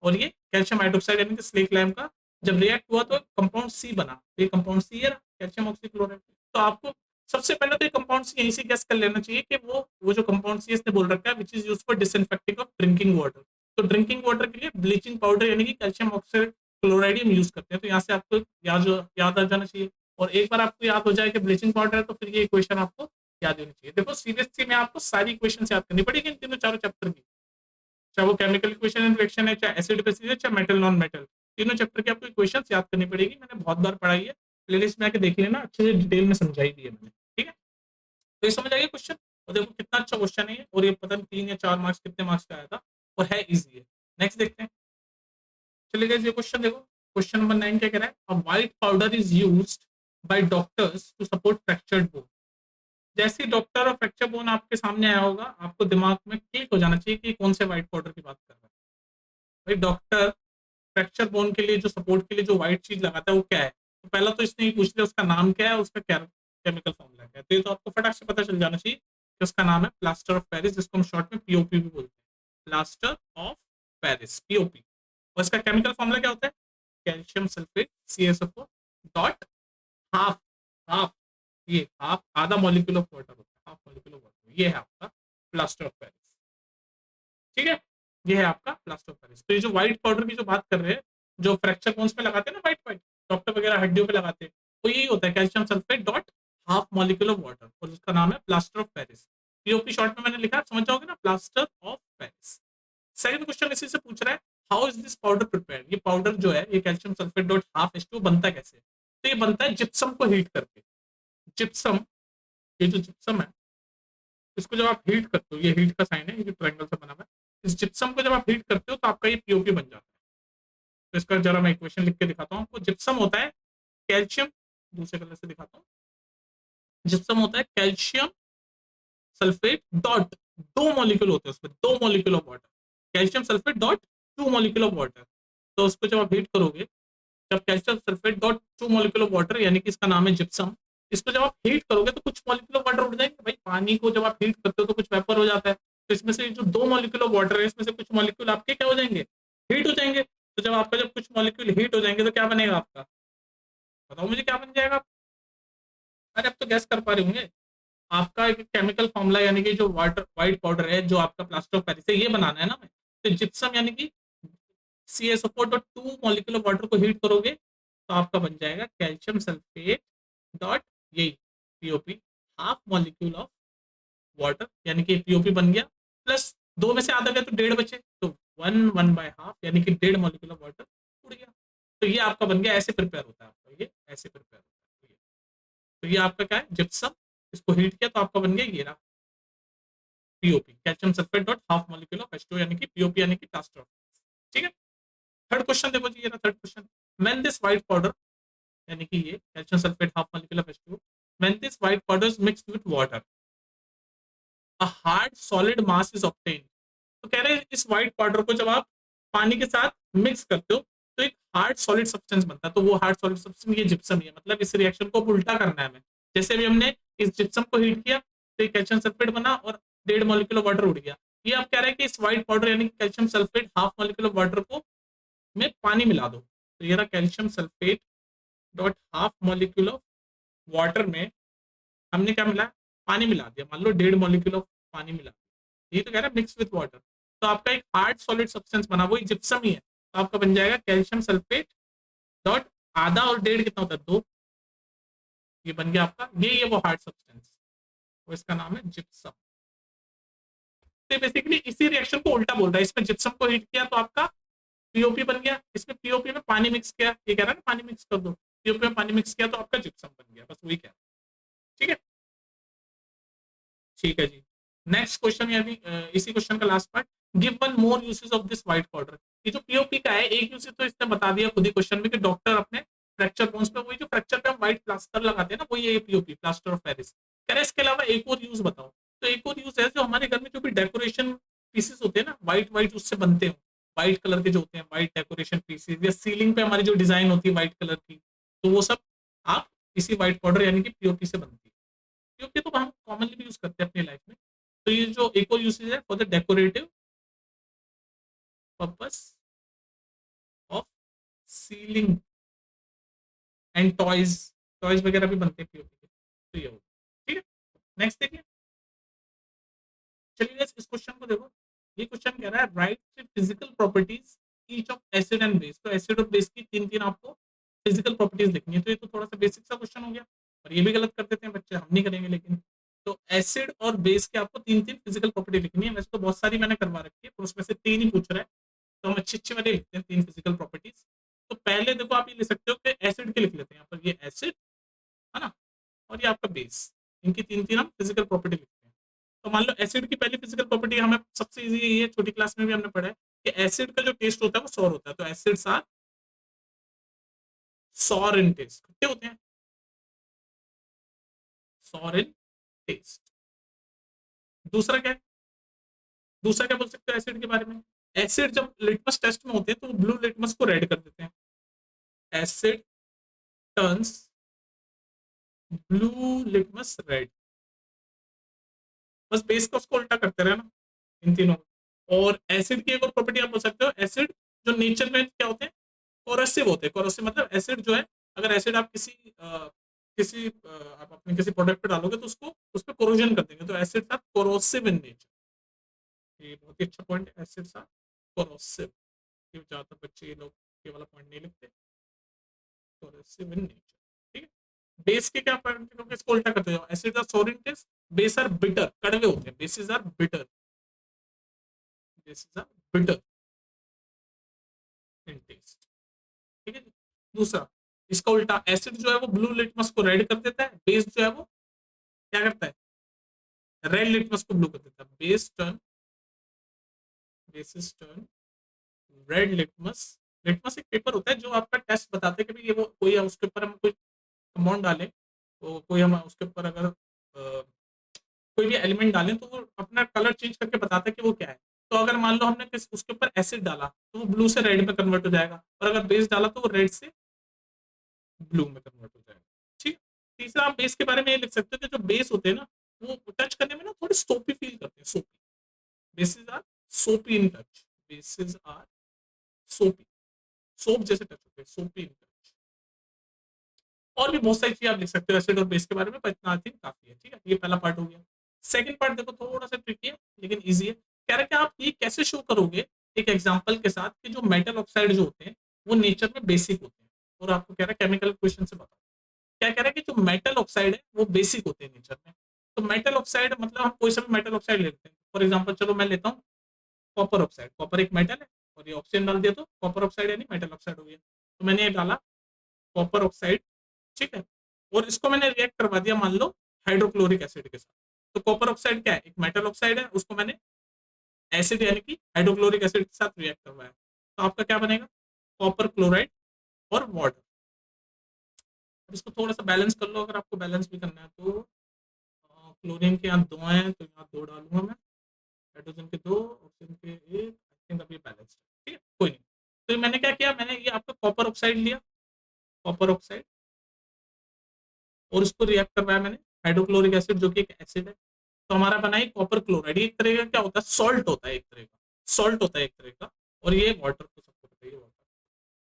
और ये कैल्शियम हाइड्रोक्साइड यानी कि स्लेक लाइम का जब रिएक्ट हुआ तो कंपाउंड सी बना, ये कंपाउंड सी है कैल्शियम ऑक्सीक्लोराइड। तो आपको सबसे पहले तो ये कंपाउंड सी यहीं से गैस कर लेना चाहिए कि वो जो कंपाउंड सी इसने बोल रखा है which is used for disinfecting of drinking water. तो ड्रिंकिंग वाटर के लिए ब्लीचिंग पाउडर यानी कि कैल्शियम ऑक्साइड क्लोराइड हम यूज करते हैं। तो यहाँ से आपको याद आ जाना चाहिए। और एक बार आपको याद हो जाए कि ब्लीचिंग पाउडर है तो फिर ये इक्वेशन आपको याद होनी चाहिए। देखो सीबीएसई में आपको सारी इक्वेशन याद करनी पड़ेगी इन तीनों चारों चैप्टर की, चाहे वो केमिकल इक्वेशन एंड रिएक्शन है, चाहे एसिड बेसिस है, चाहे मेटल नॉन मेटल, तीनों चैप्टर की आपको इक्वेशन याद करनी पड़ेगी। मैंने बहुत बार पढ़ाई है, प्लेलिस्ट में आके देख लेना, अच्छे से डिटेल में समझाई दी है मैंने, ठीक है। तो ये समझ आइए क्वेश्चन, और देखो कितना अच्छा क्वेश्चन है ये, और ये पता नहीं 3 या 4 मार्क्स कितने मार्क्स का आया था, और है इजी है। नेक्स्ट देखते हैं, चलिए गाइस ये क्वेश्चन देखो, क्वेश्चन नंबर 9 क्या कह रहा है, a white powder is used by doctors to support fractured bone. जैसे डॉक्टर और फ्रैक्चर बोन आपके सामने आया होगा, आपको दिमाग में क्लिक हो जाना चाहिए कि कौन से व्हाइट पाउडर की बात कर रहा है। भाई डॉक्टर फ्रैक्चर बोन के लिए जो सपोर्ट के लिए जो व्हाइट चीज लगाता है वो क्या है, तो पहला तो इसने ये पूछ लिया उसका नाम क्या है, उसका क्या केमिकल फॉर्मूला क्या है। तो ये तो आपको फटाक से पता चल जाना चाहिए कि उसका नाम है प्लास्टर ऑफ पेरिस, जिसको हम शॉर्ट में पीओपी भी बोलते हैं, प्लास्टर ऑफ पेरिस, पीओपी। और इसका केमिकल फॉर्मूला क्या होता है, calcium sulphate CaSO4 dot half, half, ये हाफ आधा मॉलिक्यूल ऑफ वाटर होता है, हाफ मॉलिक्यूल ऑफ वाटर, ये है आपका प्लास्टर ऑफ पेरिस, ठीक है। ये है आपका प्लास्टर ऑफ पेरिस। तो ये जो व्हाइट पाउडर की जो बात कर रहे हैं, जो फ्रैक्चर बोन्स पे लगाते हैं ना व्हाइट व्हाइट, डॉक्टर वगैरह हड्डियों पे लगाते हैं, तो यही होता है calcium sulphate dot half molecule of water, और जिसका नाम है plaster of Paris. POP short में मैंने लिखा, समझ जाओगे ना, plaster of Paris. Second question इसी से पूछ रहा है, how is this powder prepared. ये पाउडर जो है, ये calcium sulphate dot half H2 बनता कैसे, तो ये बनता है जिप्सम को हीट करके। जिप्सम, ये जो जिप्सम है, इसको जब आप हीट करते हो, ये हीट का साइन है, ये जो ट्रायंगल से बना हुआ है, इस जिप्सम को जब आप हीट करते हो तो आपका ये पीओपी बन जाता है। तो इसका जरा मैं इक्वेशन लिख के दिखाता हूँ आपको। जिप्सम होता है कैल्शियम, दूसरे कलर से दिखाता हूँ, जिप्सम होता है कैल्शियम सल्फेट डॉट, दो मॉलिक्यूल होते हैं उसमें, दो molecule of water, calcium sulphate dot two molecule of water. तो उसको जब आप हीट करोगे, जब calcium sulphate dot two molecule of water यानी कि इसका नाम है जिप्सम, इसको जब आप हीट करोगे तो कुछ मॉलिक्यूल ऑफ वाटर उड़ जाएंगे। भाई पानी को जब आप हीट करते हो तो कुछ वेपर हो जाता है, तो इसमें से जो दो मॉलिक्यूल ऑफ वाटर है, इसमें से कुछ मॉलिक्यूल आपके क्या हो जाएंगे, हीट हो जाएंगे। तो जब आपका जब कुछ मॉलिक्यूल हीट हो जाएंगे तो क्या बनेगा आपका, बताओ मुझे क्या बन जाएगा। अरे अब तो गैस कर पा रहे होंगे। आपका एक केमिकल फॉर्मूला यानी कि जो वाटर व्हाइट पाउडर है, जो आपका प्लास्टर ऑफ पेरिस है, ये बनाना है ना हमें। तो जिप्सम यानी कि CaSO4 dot two molecule of water को हीट करोगे तो आपका बन जाएगा कैल्शियम सल्फेट डॉट, यही POP, half molecule of water, यानी कि पीओपी बन गया, प्लस दो में से आधा गया तो डेढ़ बचे, तो वन वन बाय हाफ यानी कि डेढ़ मॉलिक्यूल ऑफ वाटर उड़ गया। तो ये आपका बन गया, ऐसे प्रिपेयर होता है आपका, ये ऐसे प्रिपेयर होता है। तो ये आपका क्या है, जिप्सम, इसको हीट किया तो आपका बन गया ये रहा। POP, calcium sulphate dot half molecule of H2 यानी कि पीओपी यानी कि प्लास्टर ऑफ, ठीक है। थर्ड क्वेश्चन देखो जी, ये ना third question, when this white powder यानी कि ये calcium sulphate half molecule of H2, when this white powder is mixed with water, a hard solid mass is obtained. तो कह रहे हैं इस व्हाइट पाउडर को जब आप पानी के साथ मिक्स करते हो तो एक हार्ड सॉलिड सब्सटेंस बनता है, तो वो हार्ड सॉलिड सब्सटेंस ये जिप्सम ही है। मतलब इस रिएक्शन को उल्टा करना है हमें, जैसे भी हमने इस जिप्सम को हीट किया तो कैल्शियम सल्फेट बना और 1.5 मॉलिक्यूल ऑफ वाटर उड़ गया। ये आप कह रहे हैं कि इस व्हाइट पाउडर यानी calcium sulphate half molecule of water को में पानी मिला दो, तो ये रहा calcium sulphate dot half molecule of water में हमने क्या मिला, पानी मिला दिया, मान लो 1.5 मॉलिक्यूल ऑफ पानी मिला दिया, ये तो कह रहा है मिक्स विद वाटर, तो आपका एक हार्ड सॉलिड सब्सटेंस बना, वही जिप्सम ही है, तो आपका बन जाएगा कैल्शियम सल्फेट डॉट आधा और 1.5 कितना होता है 2, ये बन गया आपका, ये है वो हार्ड सब्सटेंस, तो इसका नाम है जिप्सम। तो बेसिकली इसी रिएक्शन को उल्टा बोल रहा है, इसमें जिप्सम को हीट किया तो आपका पीओपी बन गया, इसमें पीओपी में पानी मिक्स किया, ये कह रहा है ना पानी मिक्स कर दो, पीओपी में पानी मिक्स किया तो आपका जिप्सम बन गया, बस वही कह रहा है, ठीक है। ठीक है जी, नेक्स्ट क्वेश्चन या इसी क्वेश्चन का last part, give one more usage of this white powder. ये जो पीओपी का है एक यूसेज तो इसने बता दिया खुद ही क्वेश्चन में कि डॉक्टर अपने फ्रैक्चर बोन्स पे, वही जो फ्रैक्चर पे हम व्हाइट प्लास्टर लगाते हैं ना, वही है पीओपी, प्लास्टर ऑफ पेरिस। कह रहे इसके अलावा एक और यूज बताओ, तो एक और यूज है जो हमारे घर में जो भी डेकोरेशन पीसेस होते हैं ना, व्हाइट व्हाइट उससे बनते हैं, व्हाइट कलर के जो होते हैं व्हाइट डेकोरेशन पीसेस, या सीलिंग पे हमारी जो डिजाइन होती है व्हाइट कलर की, तो वो सब आप इसी व्हाइट पाउडर यानी कि पीओपी से बनती है। पीओपी तो हम कॉमनली भी यूज करते हैं अपनी लाइफ में, तो ये जो एक और यूसेज है for the decorative purpose of ceiling and toys, toys वगैरह भी बनते हैं पीओपी के, तो ये होगा, ठीक है। नेक्स्ट देखिए, चलिए इस क्वेश्चन को देखो, ये क्वेश्चन कह रहा है right physical properties each of acid and base, तो एसिड और बेस की तीन तीन आपको फिजिकल प्रॉपर्टीज लिखनी है, तो ये तो थोड़ा सा बेसिक सा क्वेश्चन हो गया, और ये भी गलत कर देते हैं बच्चे, हम नहीं करेंगे लेकिन, तो एसिड और बेस के आपको तीन तीन फिजिकल प्रॉपर्टी लिखनी है, वैसे तो बहुत सारी मैंने करवा रखी है, पर उसमें से तीन ही पूछ रहा है, तो हम अच्छे अच्छे वाले लिखते हैं तीन फिजिकल प्रॉपर्टीज। तो पहले देखो आप ये लिख सकते हो कि एसिड के लिख लेते हैं, यहाँ पर ये एसिड है ना, और ये आपका बेस, इनकी तीन तीन हम फिजिकल प्रॉपर्टी लिखते हैं। तो मान लो एसिड की पहली फिजिकल प्रॉपर्टी हमें सबसे इजी यही है, छोटी क्लास में भी हमने पढ़ा है कि एसिड का जो टेस्ट होता है वो सॉर होता है, तो acids are sour in taste, खट्टे होते हैं, सॉर इन टेस्ट। दूसरा क्या है, दूसरा क्या बोल सकते हो एसिड के बारे में, एसिड जब लिटमस टेस्ट में होते हैं तो वो ब्लू लिटमस को रेड कर देते हैं, asset turns blue litmus red, बस बेस का उसको उल्टा करते रहना इन तीनों में। और एसिड की एक और प्रॉपर्टी आप बोल सकते हो, एसिड जो नेचर में क्या होते हैं, कोरोसिव होते हैं, कोरोसिव मतलब एसिड जो है, अगर एसिड आप आप अपने किसी प्रोडक्ट पे डालोगे तो उसको उस पर कोरोजन कर देंगे, तो acid are corrosive in nature, ये बहुत ही अच्छा पॉइंट है, एसिड्स आर कोरोसिव, ये ज्यादातर बच्चे ये लोग ये वाला पॉइंट नहीं लिखते, कोरोसिव इन नेचर, ठीक है। बेस के क्या पॉइंट होंगे, इसको उल्टा करते जाओ, acid are sour in taste, base are bitter, कड़वे होते हैं, bases are bitter, bases are bitter in taste, ठीक है। दूसरा इसका उल्टा, एसिड जो है वो ब्लू लिटमस को रेड कर देता है, बेस जो है वो क्या करता है, रेड लिटमस को ब्लू कर देता है, basis turn red litmus. Litmus एक पेपर होता है जो आपका टेस्ट बताते हैं कि भाई ये वो कोई है, उसके ऊपर हम कोई कंपाउंड डालें, तो कोई हम उसके ऊपर अगर कोई भी एलिमेंट डालें तो वो अपना कलर चेंज करके बताता है कि वो क्या है। तो अगर मान लो हमने उसके ऊपर एसिड डाला तो वो ब्लू से रेड में कन्वर्ट हो जाएगा, और अगर बेस डाला तो वो रेड से ब्लू में कन्वर्ट हो जाएगा, ठीक। तीसरा आप बेस के बारे में ये लिख सकते हो कि जो बेस होते हैं ना वो टच करने में ना थोड़ी सोपी फील करते हैं, सोपी, बेसिस आर सोपी इन टच, बेसिस आर सोपी, सोप जैसे टच होते हैं, सोपी इन टच। और भी बहुत सारी चीजें आप लिख सकते हो एसिड और बेस के बारे में, पर इतना आई थिंक काफी है, ठीक है। ये पहला पार्ट हो गया। सेकंड पार्ट देखो थोड़ा सा ट्रिकी है लेकिन इजी है, कह रहा है कि आप ये कैसे शो करोगे एक एग्जांपल के साथ कि जो मेटल ऑक्साइड जो होते हैं वो नेचर में बेसिक होते हैं, और आपको कह रहा है केमिकल क्वेश्चन से बताओ, क्या कह रहा है कि जो मेटल ऑक्साइड है वो बेसिक होते हैं नेचर में। तो मेटल ऑक्साइड मतलब हम कोई सा भी मेटल ऑक्साइड लेते हैं, फॉर एग्जाम्पल चलो मैं लेता हूँ कॉपर ऑक्साइड, कॉपर एक मेटल है और ये ऑक्सीजन डाल दिया तो कॉपर ऑक्साइड यानी मेटल ऑक्साइड हो गया, तो मैंने ये डाला कॉपर ऑक्साइड, ठीक है, और इसको मैंने रिएक्ट करवा दिया मान लो हाइड्रोक्लोरिक एसिड के साथ, तो कॉपर ऑक्साइड क्या है, एक मेटल ऑक्साइड है, उसको मैंने एसिड यानी कि हाइड्रोक्लोरिक एसिड के साथ रिएक्ट करवाया, तो आपका क्या बनेगा, कॉपर क्लोराइड और वाटर। इसको थोड़ा सा बैलेंस कर लो, अगर आपको बैलेंस भी करना है तो क्लोरीन के यहाँ 2 हैं तो यहाँ 2 डालूंगा मैं, हाइड्रोजन के 2, ऑक्सीजन के 1, आई थिंक अभी बैलेंस है, ठीक है कोई नहीं। तो मैंने क्या किया, मैंने ये आपका कॉपर ऑक्साइड लिया, कॉपर ऑक्साइड, और उसको रिएक्ट करवाया मैंने हाइड्रोक्लोरिक एसिड जो कि एक एसिड है, तो हमारा बना है कॉपर क्लोराइड। एक तरह का क्या होता है, सॉल्ट होता है, एक तरह का सॉल्ट होता है एक तरह का, और ये वाटर को सबको पता है वाटर।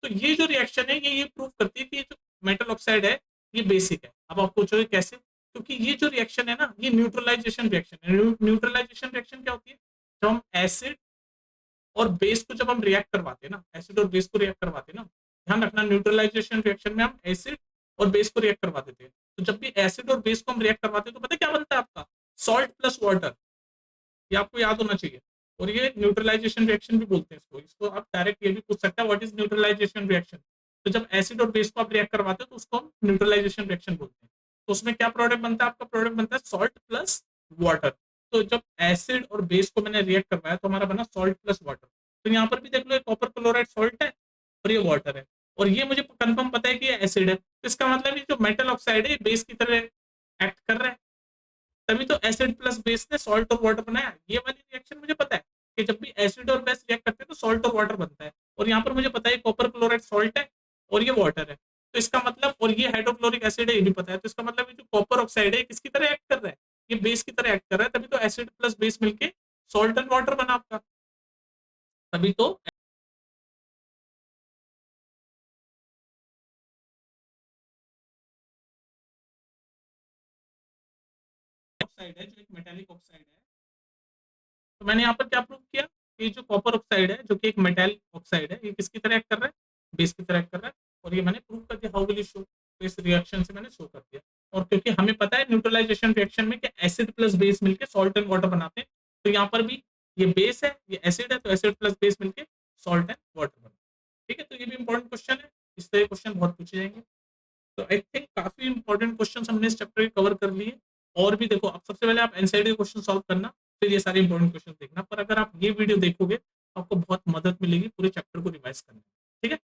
तो ये जो रिएक्शन है ये प्रूव करती है कि ये जो मेटल ऑक्साइड है ये बेसिक है। अब आप पूछोगे कैसे, क्योंकि ये जो रिएक्शन है ना ये न्यूट्रलाइजेशन रिएक्शन है। न्यूट्रलाइजेशन रिएक्शन क्या होती है, जब हम एसिड और बेस को जब हम रिएक्ट करवाते हैं ना, एसिड और बेस को रिएक्ट करवाते हैं ना, ध्यान रखना न्यूट्रलाइजेशन रिएक्शन में हम एसिड और बेस को रिएक्ट करवा देते हैं। तो जब भी एसिड और बेस को हम रिएक्ट करवाते हैं तो पता है क्या बनता है आपका, सॉल्ट प्लस वाटर, ये आपको याद होना चाहिए। और ये न्यूट्रलाइजेशन रिएक्शन भी बोलते हैं इसको। इसको आप डायरेक्ट ये भी पूछ सकते हैं व्हाट इज न्यूट्रलाइजेशन रिएक्शन। तो जब एसिड और बेस को आप रिएक्ट करवाते हो तो उसको हम न्यूट्रलाइजेशन रिएक्शन बोलते हैं। तो उसमें क्या प्रोडक्ट बनता है, आपका प्रोडक्ट बनता है सॉल्ट प्लस वाटर। तो जब एसिड और बेस को मैंने रिएक्ट करवाया तो हमारा बना सॉल्ट प्लस वाटर। तो यहाँ पर भी देख लो कॉपर क्लोराइड सॉल्ट है और ये वाटर है, और ये मुझे कंफर्म पता है कि ये एसिड है। तो इसका मतलब ये जो मेटल ऑक्साइड है बेस की तरह एक्ट कर रहा है, तभी तो एसिड प्लस बेस ने सॉल्ट और वाटर बनाया। ये वाली रिएक्शन मुझे पता है कि जब भी एसिड और बेस रिएक्ट करते हैं तो सॉल्ट और वाटर बनता है, और यहाँ पर मुझे पता है कॉपर क्लोराइड सॉल्ट है और ये वाटर है। तो इसका मतलब, और ये हाइड्रोक्लोरिक एसिड है ये भी पता है, तो इसका मतलब ये जो कॉपर ऑक्साइड है किसकी तरह एक्ट कर रहा है, ये बेस की तरह एक्ट कर रहा है, तभी तो एसिड प्लस बेस मिलके सॉल्ट एंड वाटर बना आपका। तभी तो ऑक्साइड है जो एक मेटेलिक ऑक्साइड है। तो मैंने यहाँ पर क्या प्रूव किया कि जो कॉपर ऑक्साइड है जो कि एक मेटल ऑक्साइड है ये किसकी तरह एक्ट कर रहा है, बेस की तरह एक्ट कर रहा है, और ये मैंने प्रूव कर दिया। हाउ विल यू शो, तो इस रिएक्शन से मैंने शो कर दिया। और क्योंकि हमें पता है न्यूट्रलाइजेशन रिएक्शन में कि एसिड प्लस बेस मिलकर सॉल्ट एंड वाटर बनाते हैं, तो यहाँ पर भी ये बेस है ये एसिड है, तो एसिड प्लस बेस मिलकर सॉल्ट एंड वाटर बना। ठीक है, तो ये भी इंपॉर्टेंट क्वेश्चन है, इस तरह क्वेश्चन बहुत पूछे जाएंगे। तो आई थिंक काफी इंपॉर्टेंट क्वेश्चन हमने इस चैप्टर के कवर कर लिए। और भी देखो, अब सबसे पहले आप एनसीईआरटी क्वेश्चन सॉल्व करना, फिर ये सारे इंपॉर्टेंट क्वेश्चन देखना। पर अगर आप ये वीडियो देखोगे तो आपको बहुत मदद मिलेगी पूरे चैप्टर को रिवाइज करने में। ठीक है,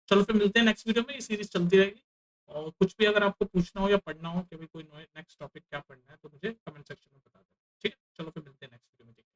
चलो फिर मिलते हैं नेक्स्ट वीडियो में, ये सीरीज चलती रहेगी। और कुछ भी अगर आपको पूछना हो या पढ़ना हो कि भाई कोई नेक्स्ट टॉपिक क्या पढ़ना है तो मुझे कमेंट सेक्शन में बता दें। ठीक है, चलो फिर मिलते हैं नेक्स्ट वीडियो में।